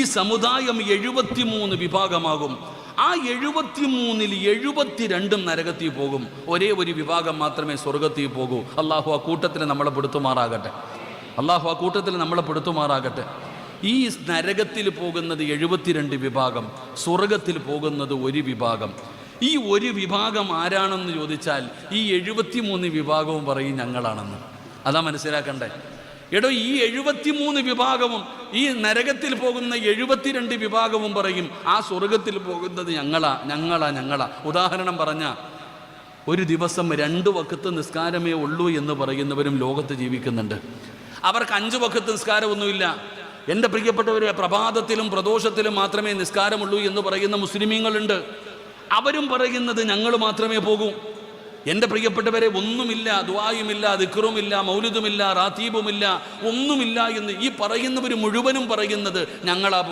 ഈ സമുദായം 73 വിഭാഗമാകും. ആ 73-ൽ 72 നരകത്തിൽ പോകും. ഒരേ ഒരു വിഭാഗം മാത്രമേ സ്വർഗത്തിൽ പോകൂ. അള്ളാഹു ആ കൂട്ടത്തിൽ നമ്മളെ പെടുത്തുമാറാകട്ടെ. അള്ളാഹു ആ കൂട്ടത്തിൽ നമ്മളെ പെടുത്തുമാറാകട്ടെ. ഈ നരകത്തിൽ പോകുന്നത് 72 വിഭാഗം, സ്വർഗത്തിൽ പോകുന്നത് ഒരു വിഭാഗം. ഈ ഒരു വിഭാഗം ആരാണെന്ന് ചോദിച്ചാൽ ഈ 73 വിഭാഗവും പറയും ഞങ്ങളാണെന്ന്. അതാ മനസ്സിലാക്കണ്ടേ. എടോ, ഈ 73 വിഭാഗവും ഈ നരകത്തിൽ പോകുന്ന 72 വിഭാഗവും പറയും ആ സ്വർഗത്തിൽ പോകുന്നത് ഞങ്ങളാ. ഉദാഹരണം പറഞ്ഞ, ഒരു ദിവസം 2 വഖത്ത് നിസ്കാരമേ ഉള്ളൂ എന്ന് പറയുന്നവരും ലോകത്ത് ജീവിക്കുന്നുണ്ട്. അവർക്ക് 5 വഖത്ത് നിസ്കാരമൊന്നുമില്ല. എൻ്റെ പ്രിയപ്പെട്ടവരെ, പ്രഭാതത്തിലും പ്രദോഷത്തിലും മാത്രമേ നിസ്കാരമുള്ളൂ എന്ന് പറയുന്ന മുസ്ലിമീങ്ങളുണ്ട്. അവരും പറയുന്നത് ഞങ്ങൾ മാത്രമേ പോകൂ. എൻ്റെ പ്രിയപ്പെട്ടവരെ, ഒന്നുമില്ല, ദുആയുമില്ല, ദിക്റുമില്ല, മൗലിദുമില്ല, റാത്തീബുമില്ല, ഒന്നുമില്ല എന്ന് ഈ പറയുന്നവർ മുഴുവനും പറയുന്നത് ഞങ്ങളാ.